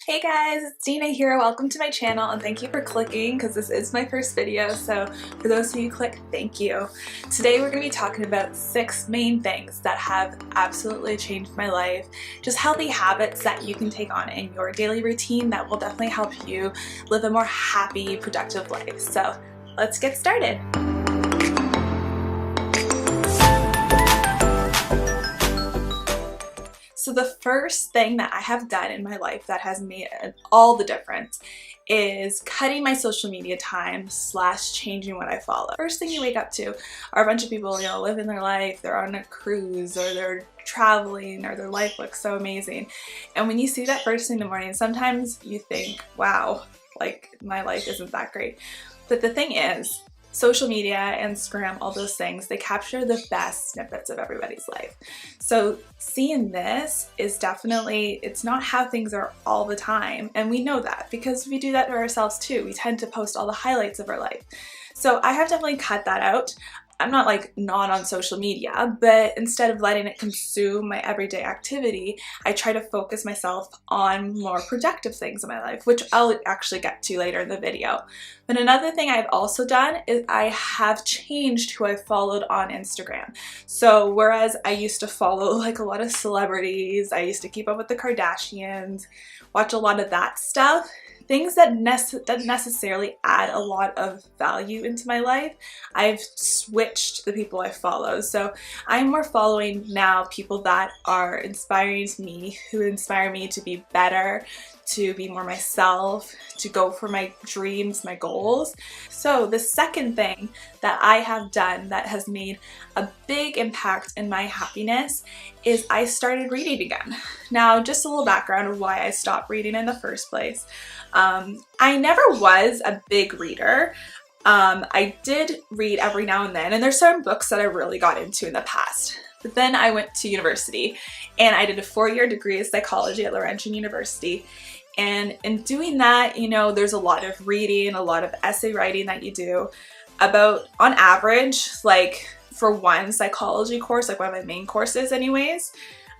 Hey guys, it's Dina here. Welcome to my channel and thank you for clicking because this is my first video, so for those of you who click, thank you. Today we're going to be talking about 6 main things that have absolutely changed my life, just healthy habits that you can take on in your daily routine that will definitely help you live a more happy, productive life. So let's get started. So the first thing that I have done in my life that has made all the difference is cutting my social media time / changing what I follow. First thing you wake up to are a bunch of people, living their life, they're on a cruise or they're traveling or their life looks so amazing. And when you see that first thing in the morning, sometimes you think, wow, like my life isn't that great. But the thing is, social media, Instagram, all those things, they capture the best snippets of everybody's life. So seeing this is definitely, it's not how things are all the time. And we know that because we do that to ourselves too. We tend to post all the highlights of our life. So I have definitely cut that out. I'm not not on social media, but instead of letting it consume my everyday activity, I try to focus myself on more productive things in my life, which I'll actually get to later in the video. But another thing I've also done is I have changed who I followed on Instagram. So whereas I used to follow a lot of celebrities, I used to keep up with the Kardashians, watch a lot of that stuff, things that doesn't necessarily add a lot of value into my life, I've switched the people I follow. So I'm more following now people that are inspiring to me, who inspire me to be better, to be more myself, to go for my dreams, my goals. So the second thing that I have done that has made a big impact in my happiness is I started reading again. Now, just a little background of why I stopped reading in the first place. I never was a big reader. I did read every now and then, and there's certain books that I really got into in the past. But then I went to university and I did a 4-year degree of psychology at Laurentian University. And in doing that, there's a lot of reading, a lot of essay writing that you do. About, on average, for one psychology course, one of my main courses anyways,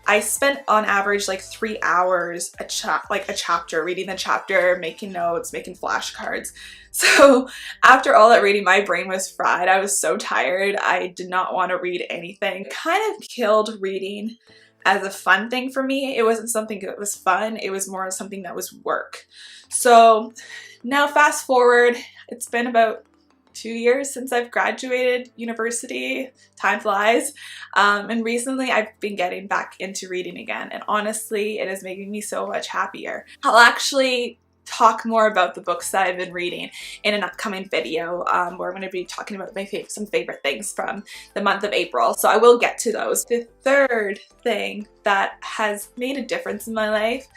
I spent on average 3 hours a chapter, reading the chapter, making notes, making flashcards. So after all that reading, my brain was fried. I was so tired. I did not want to read anything. Kind of killed reading as a fun thing for me. It wasn't something that was fun. It was more something that was work. So now fast forward, it's been about 2 years since I've graduated university. Time flies. And recently I've been getting back into reading again. And honestly, it is making me so much happier. I'll actually talk more about the books that I've been reading in an upcoming video where I'm going to be talking about some favorite things from the month of April. So I will get to those. The third thing that has made a difference in my life,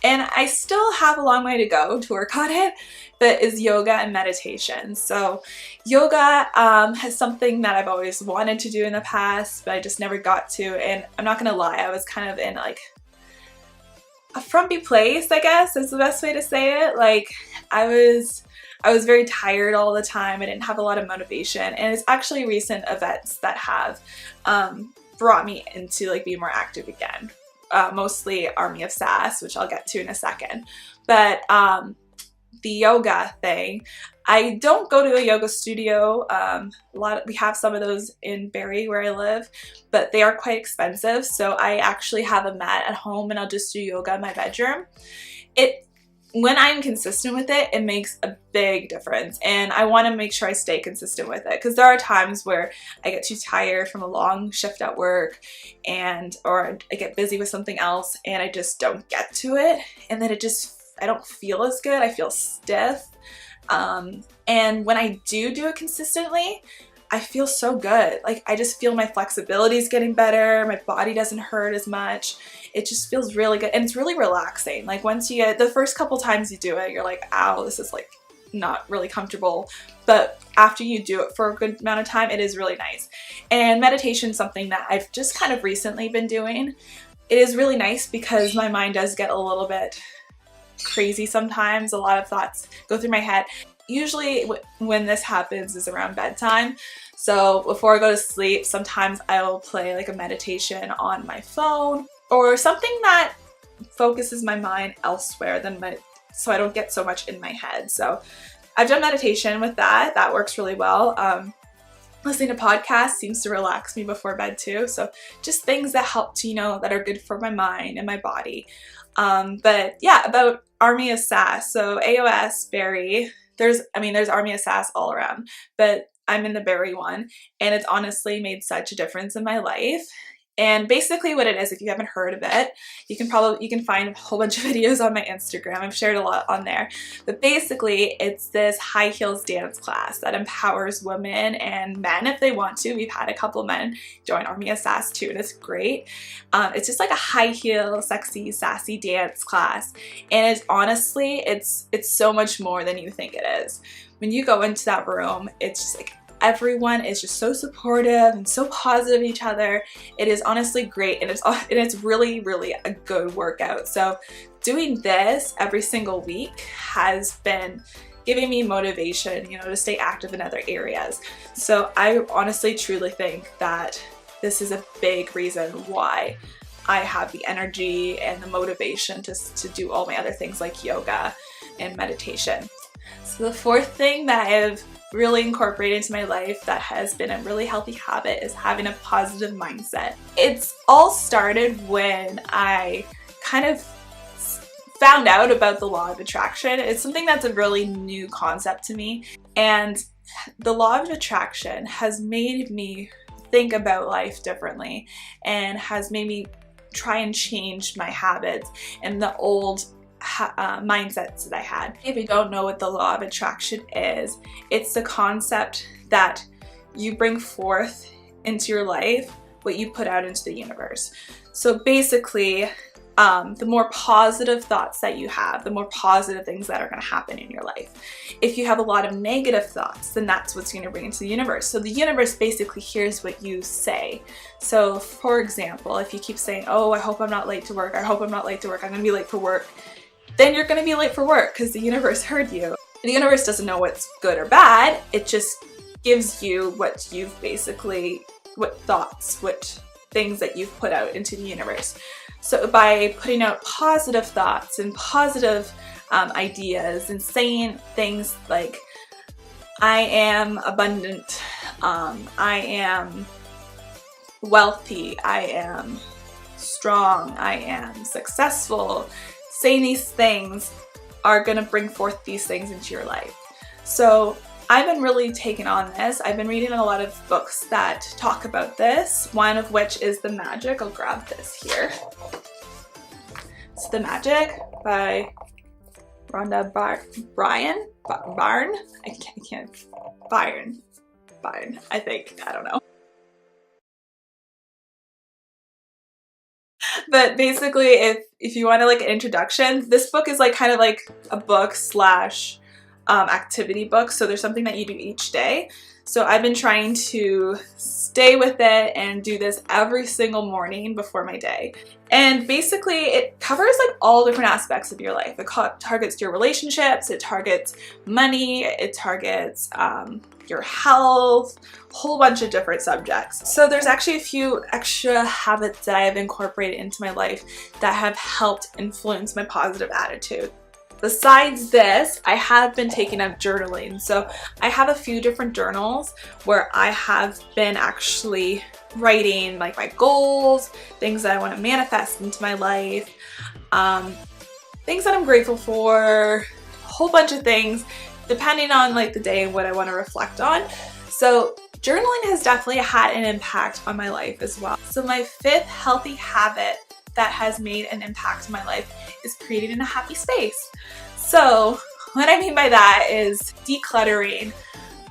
and I still have a long way to go to work on it, but is yoga and meditation. So yoga has something that I've always wanted to do in the past, but I just never got to. And I'm not gonna lie, I was kind of in a frumpy place, I guess is the best way to say it. I was very tired all the time. I didn't have a lot of motivation, and it's actually recent events that have brought me into being more active again. Mostly Army of Sass, which I'll get to in a second. But the yoga thing, I don't go to a yoga studio. We have some of those in Barrie where I live, but they are quite expensive. So I actually have a mat at home and I'll just do yoga in my bedroom. When I'm consistent with it, it makes a big difference, and I want to make sure I stay consistent with it because there are times where I get too tired from a long shift at work or I get busy with something else and I just don't get to it, and then I don't feel as good. I feel stiff. And when I do it consistently, I feel so good. I just feel my flexibility is getting better. My body doesn't hurt as much. It just feels really good. And it's really relaxing. Once you get the first couple times you do it, you're like, ow, this is not really comfortable. But after you do it for a good amount of time, it is really nice. And meditation is something that I've just kind of recently been doing. It is really nice because my mind does get a little bit crazy sometimes. A lot of thoughts go through my head. Usually when this happens is around bedtime. So before I go to sleep, sometimes I'll play a meditation on my phone or something that focuses my mind elsewhere so I don't get so much in my head. So I've done meditation with that. That works really well. Listening to podcasts seems to relax me before bed too. So just things that help to, that are good for my mind and my body. But yeah, about Army of Sass. So AOS, berry, there's Army of Sass all around, but I'm in the berry one, and it's honestly made such a difference in my life. And basically what it is, if you haven't heard of it, you can find a whole bunch of videos on my Instagram. I've shared a lot on there. But basically it's this high heels dance class that empowers women and men if they want to. We've had a couple men join Army of Sass too, and it's great. It's just like a high heel, sexy, sassy dance class. And it's honestly, it's so much more than you think it is. When you go into that room, it's just like everyone is just so supportive and so positive of each other. It is honestly great, and it's really, really a good workout. So doing this every single week has been giving me motivation, to stay active in other areas. So I honestly truly think that this is a big reason why I have the energy and the motivation to do all my other things like yoga and meditation. So the fourth thing that I've really incorporated into my life that has been a really healthy habit is having a positive mindset. It's all started when I kind of found out about the law of attraction. It's something that's a really new concept to me, and the law of attraction has made me think about life differently and has made me try and change my habits and the old mindsets that I had. If you don't know what the law of attraction is, it's the concept that you bring forth into your life what you put out into the universe. So basically, the more positive thoughts that you have, the more positive things that are going to happen in your life. If you have a lot of negative thoughts, then that's what's going to bring into the universe. So the universe basically hears what you say. So for example, if you keep saying, oh, I hope I'm not late to work, I hope I'm not late to work, I'm going to be late for work, then you're going to be late for work because the universe heard you. The universe doesn't know what's good or bad. It just gives you what thoughts, what things that you've put out into the universe. So by putting out positive thoughts and positive ideas and saying things like, I am abundant, I am wealthy, I am strong, I am successful, saying these things are going to bring forth these things into your life. So I've been really taking on this. I've been reading a lot of books that talk about this, one of which is The Magic. I'll grab this here. It's The Magic by Rhonda Byrne. I think. I don't know. But basically, if you want like an introduction, this book is like kind of like a book slash activity book. So there's something that you do each day. So I've been trying to stay with it and do this every single morning before my day. And basically it covers like all different aspects of your life. It targets your relationships, it targets money, it targets your health, a whole bunch of different subjects. So there's actually a few extra habits that I have incorporated into my life that have helped influence my positive attitude. Besides this, I have been taking up journaling. So I have a few different journals where I have been actually writing like my goals, things that I want to manifest into my life, things that I'm grateful for, a whole bunch of things depending on like the day and what I want to reflect on. So journaling has definitely had an impact on my life as well. So my fifth healthy habit that has made an impact in my life is creating a happy space. So what I mean by that is decluttering,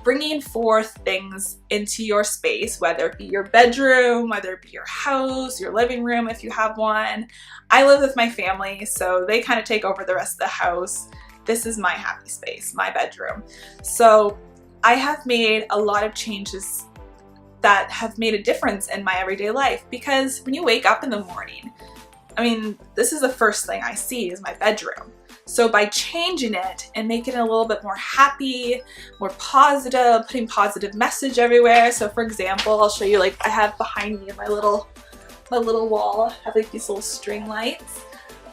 bringing forth things into your space, whether it be your bedroom, whether it be your house, your living room if you have one. I live with my family, so they kind of take over the rest of the house. This is my happy space, my bedroom. So I have made a lot of changes that have made a difference in my everyday life, because when you wake up in the morning, I mean, this is the first thing I see is my bedroom. So by changing it and making it a little bit more happy, more positive, putting positive message everywhere. So for example, I'll show you, like I have behind me in my little wall, I have like these little string lights.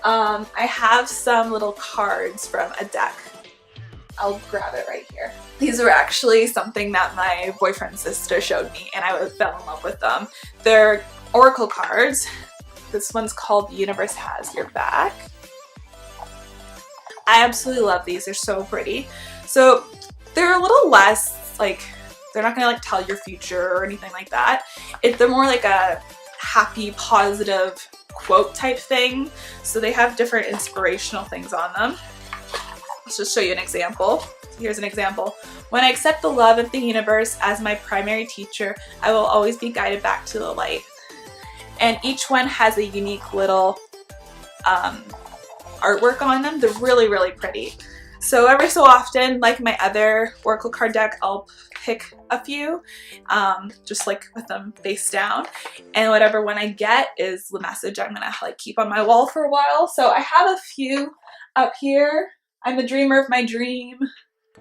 I have some little cards from a deck. I'll grab it right here. These are actually something that my boyfriend's sister showed me and I fell in love with them. They're oracle cards. This one's called The Universe Has Your Back. I absolutely love these. They're so pretty. So they're a little less like, they're not gonna like tell your future or anything like that. They're more like a happy, positive quote type thing. So they have different inspirational things on them. Let's just show you an example. Here's an example. When I accept the love of the universe as my primary teacher, I will always be guided back to the light. And each one has a unique little artwork on them. They're really, really pretty. So every so often, like my other oracle card deck, I'll pick a few, just like with them face down, and whatever one I get is the message I'm gonna like keep on my wall for a while. So I have a few up here. I'm a dreamer of my dream.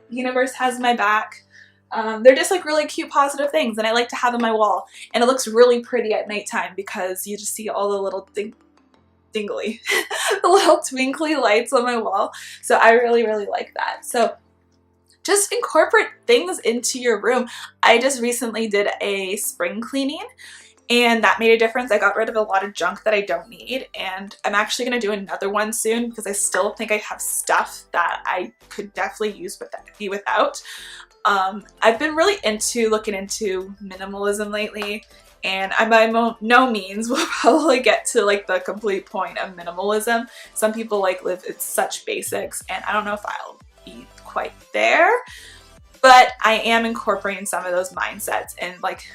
The universe has my back. They're just like really cute, positive things, and I like to have on my wall. And it looks really pretty at nighttime because you just see all the little dingly, the little twinkly lights on my wall. So I really, really like that. So just incorporate things into your room. I just recently did a spring cleaning and that made a difference. I got rid of a lot of junk that I don't need, and I'm actually going to do another one soon because I still think I have stuff that I could definitely be without. I've been really looking into minimalism lately, and I by no means will probably get to like the complete point of minimalism. Some people like live in such basics, and I don't know if I'll be quite there, but I am incorporating some of those mindsets and like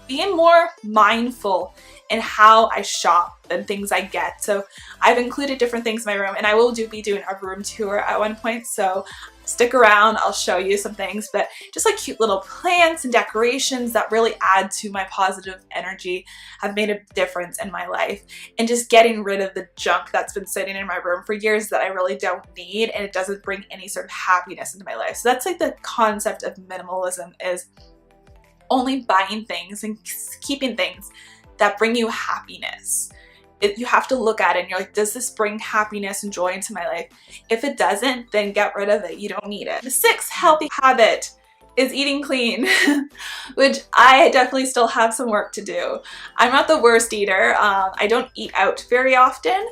being more mindful in how I shop and things I get. So I've included different things in my room, and I will be doing a room tour at one point, so stick around, I'll show you some things, but just like cute little plants and decorations that really add to my positive energy have made a difference in my life. And just getting rid of the junk that's been sitting in my room for years that I really don't need, and it doesn't bring any sort of happiness into my life. So that's like the concept of minimalism, is only buying things and keeping things that bring you happiness. You have to look at it and you're like, does this bring happiness and joy into my life? If it doesn't, then get rid of it. You don't need it. The sixth healthy habit is eating clean, which I definitely still have some work to do. I'm not the worst eater. I don't eat out very often,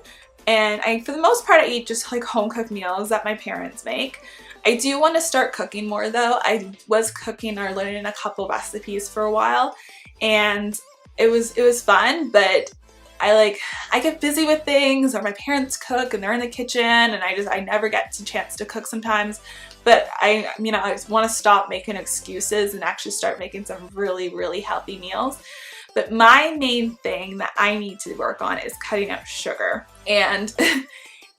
and for the most part I eat just like home cooked meals that my parents make. I do want to start cooking more though. I was cooking or learning a couple recipes for a while, and it was fun, but I get busy with things, or my parents cook and they're in the kitchen, and I never get a chance to cook sometimes. But I just want to stop making excuses and actually start making some really, really healthy meals. But my main thing that I need to work on is cutting out sugar. And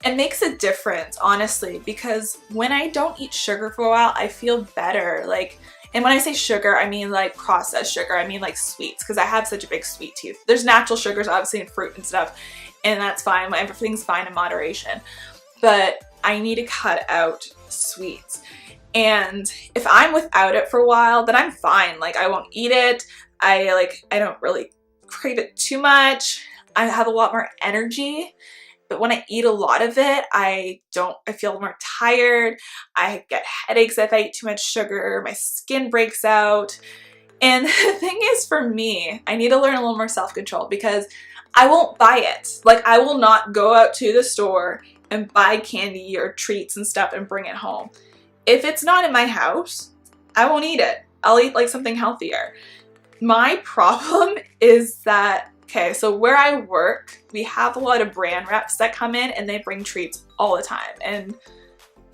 it makes a difference, honestly, because when I don't eat sugar for a while, I feel better. And when I say sugar, I mean like processed sugar. I mean like sweets, because I have such a big sweet tooth. There's natural sugars, obviously, in fruit and stuff, and that's fine. Everything's fine in moderation. But I need to cut out sweets. And if I'm without it for a while, then I'm fine. Like, I won't eat it. I don't really crave it too much. I have a lot more energy. But when I eat a lot of it, I feel more tired. I get headaches if I eat too much sugar. My skin breaks out. And the thing is, for me, I need to learn a little more self-control, because I won't buy it. Like, I will not go out to the store and buy candy or treats and stuff and bring it home. If it's not in my house, I won't eat it. I'll eat like something healthier. My problem is that, okay, so where I work, we have a lot of brand reps that come in and they bring treats all the time. And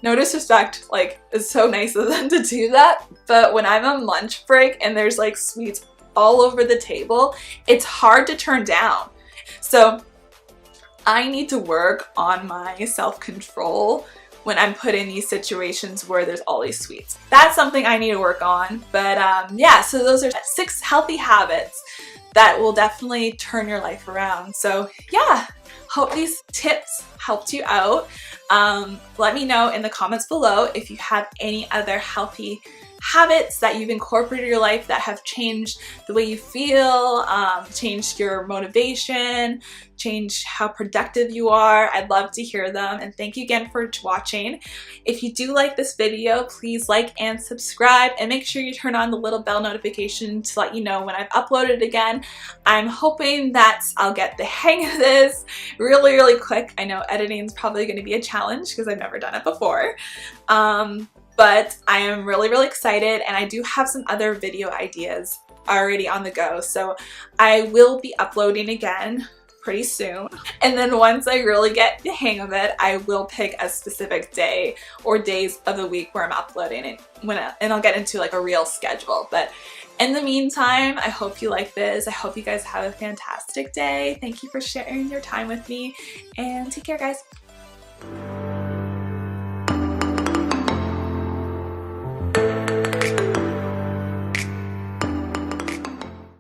no disrespect, it's so nice of them to do that. But when I'm on lunch break and there's like sweets all over the table, it's hard to turn down. So I need to work on my self-control when I'm put in these situations where there's all these sweets. That's something I need to work on. But yeah, so those are 6 healthy habits that will definitely turn your life around. So yeah, hope these tips helped you out. Let me know in the comments below if you have any other healthy habits that you've incorporated in your life that have changed the way you feel, changed your motivation, changed how productive you are. I'd love to hear them, and thank you again for watching. If you do like this video, please like and subscribe, and make sure you turn on the little bell notification to let you know when I've uploaded again. I'm hoping that I'll get the hang of this really quick. I know editing is probably going to be a challenge because I've never done it before. But I am really excited, and I do have some other video ideas already on the go, so I will be uploading again pretty soon. And then once I really get the hang of it, I will pick a specific day or days of the week where I'm uploading it, and I'll get into like a real schedule. But in the meantime, I hope you like this. I hope you guys have a fantastic day. Thank you for sharing your time with me, and take care, guys.